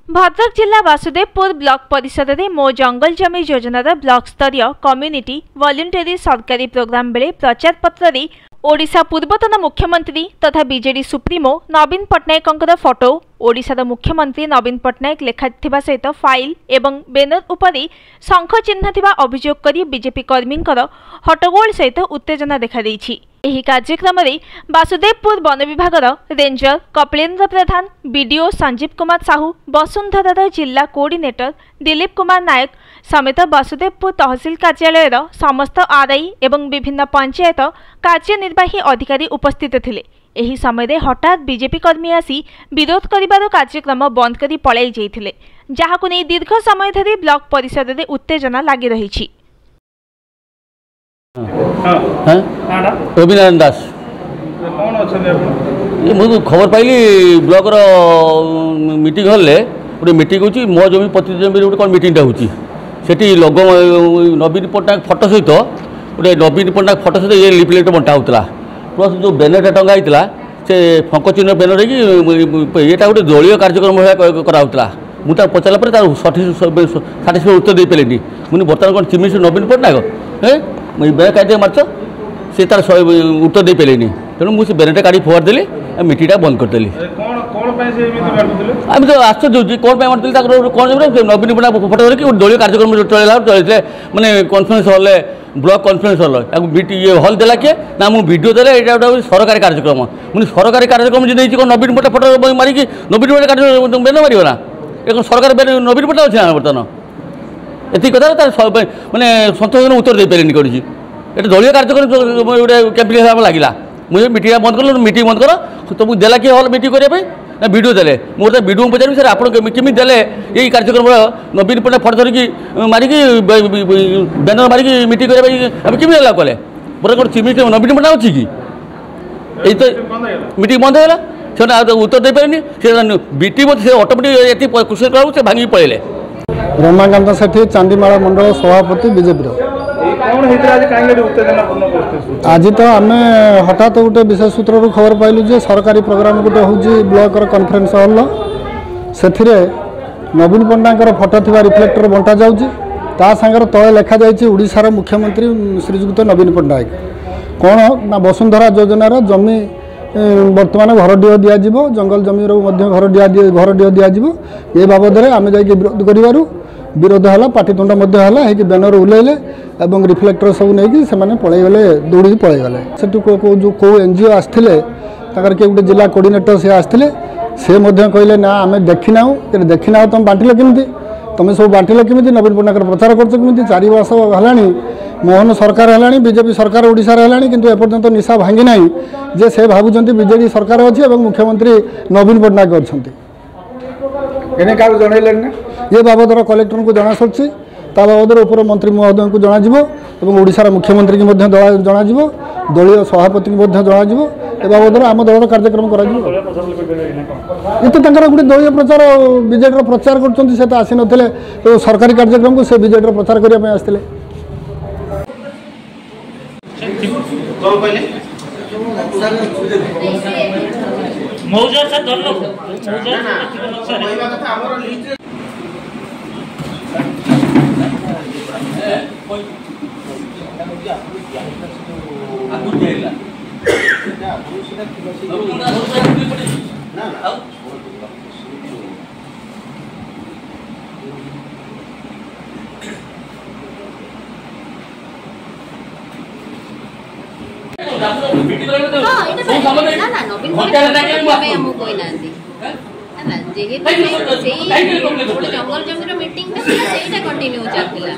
भद्रक जिला वासुदेवपुर ब्लॉक परिषद में मो जंगल जमी योजनार ब्लॉक स्तरीय कम्युनिटी वॉलंटरी सरकारी प्रोग्राम बेले प्रचार पत्र ओडिशा पूर्वतन मुख्यमंत्री तथा बीजेडी सुप्रीमो नवीन पट्टनायक फोटो ओडिशार मुख्यमंत्री नवीन पट्टनायक लेखा सहित फाइल एवं बैनर उपरि शंख चिन्ह थिबा अभियोग करी बीजेपी कर्मी हट्टगोल सहित उत्तेजना देखा देइछि। एही कार्यक्रम में वासुदेवपुर वन विभाग रेंजर कपिलेन्द्र प्रधान, बीडीओ संजीव कुमार साहू, वसुंधरार जिला कोऑर्डिनेटर दिलीप कुमार नायक समेत वासुदेवपुर तहसील कार्यालय समस्त आरआई एवं विभिन्न पंचायत कार्यनिर्वाही अधिकारी उपस्थित थिले। एही समय हठात बीजेपी कर्मी आसी विरोध करिबार कार्यक्रम बंद करी पळाई जाइथिले, जाहाकु नै दीर्घ समय धरि ब्लॉक परिषद में उत्तेजना लागि रहिछि। अभिनारायण दास मुझे खबर पाइली ब्लॉक मीटिंग हॉल गोटे मीटिंग होची मो जमी पति जमी गोटे कौन मीटिंगटा होची सेठी लोगो नवीन पट्टनायक फोटो सहित गोटे नवीन पट्टनायक फोटो सहित ये लिफलेट बंटा होता प्लस जो बैनरटा टंगा होता से फंकचिन्ह बैनर ये गोटे दलीय कार्यक्रम कराला मुझे पचारा पर साटिस्फाई उत्तर दे पारे मुझे बर्तमान कौन चिफ मिनिस्टर नवीन पट्टनायक बैनर काटे मार्च से तार उत्तर दे पारे तेणु मुझे बैनरटा काढ़ी फोड़ देली मीटिंगटा बंद करदेली। आम तो आश्चर्य होती कौन मारती कौन नवीन पट्टनायक फोटो धरिकी दलीय कार्यक्रम चलते मैंने कन्फरेन्स हल ब्लॉक कन्फरेन्स हल ये हल देला किए ना मुझे वीडियो देला यहाँ गोटे सरकारी कार्यक्रम मुझे सरकारी कार्यक्रम जो नहीं कौन नवीन पट्टनायक फोटो मारिकी नवीन पट्टनायक बैनर मार ना ये सरकार नवीन पट्टनायक अच्छे ना बर्तमान एति कथा मैंने संतोषजनक उत्तर दे पारे करी ये दलीय कार्यक्रम गोटे कैंपेन हिसाब लगे मुझे मीटिंग बंद कर मीटिंग बंद कर तुमको देला किए हल मीटिंग करने ना वीडियो देले मुझे वीडियो पचारि सर आप केमी देले यही कार्यक्रम नवीन पट्टनायक फोटो धरिकी मारिकी बैनर मारिकी मीटिंग करने केमी देला कले बोले कौन चिफ मिनिस्टर नवीन पट्टनायक अच्छी कि यही तो मीटिंग बंद होगा से उत्तर दे पारे से बीटी से ऑटोमेटिक क्वेश्चन करा से भांगी पड़े। रमाकांत सेठी चांदीमाला मंडल सभापति बीजेपी आज तो आम हठात गोटे विशेष सूत्र खबर पाइलु जे सरकारी प्रोग्राम गोटे हूँ ब्लॉक कॉन्फ्रेंस हॉल से नवीन पट्टनायक फोटो थी रिफ्लेक्टर बंटा जा सांगर तले लिखा जाइए ओडिशार मुख्यमंत्री श्रीजुक्त नवीन पट्टनायक कौन ना वसुंधरा योजनार जमी बर्तमान घरडीह दिज्व जंगल जमी घरडीह दिज्व ये बाबद आम जा विरोध कर विरोध है पाटितुंड है बैनर उल्लेले और रिफ्लेक्टर सब नहीं से पलैगले दौड़ी पलैगले से कौ एनजीओ आसते किए गोटे जिला कोऑर्डिनेटर सी आसते से कहले ना आम देखना देखना तुम बांटिल केमी तुम सब बांटिल केमी नवीन पट्टनायक प्रचार करमी 4 वर्ष है मोहन सरकार है बीजेपी सरकार ओडिशार है किंतु एपर्यंत निशा भांगी ना जे से भावुं बीजेडी सरकार अच्छी और मुख्यमंत्री नवीन पट्टनायक अच्छा ये बाबद कलेक्टर को जना सर बाबद उपर मंत्री महोदय को जन ओडिशार मुख्यमंत्री की जन दलीय सभापति को जन ए बाबद आम दल कार्यक्रम कर गोटे दलीय प्रचार बीजेडी प्रचार कर आसी ना सरकारी कार्यक्रम को से बीजेडी प्रचार करने आसते जंगल जमीर मीटिंग कंटिन्यू चलता।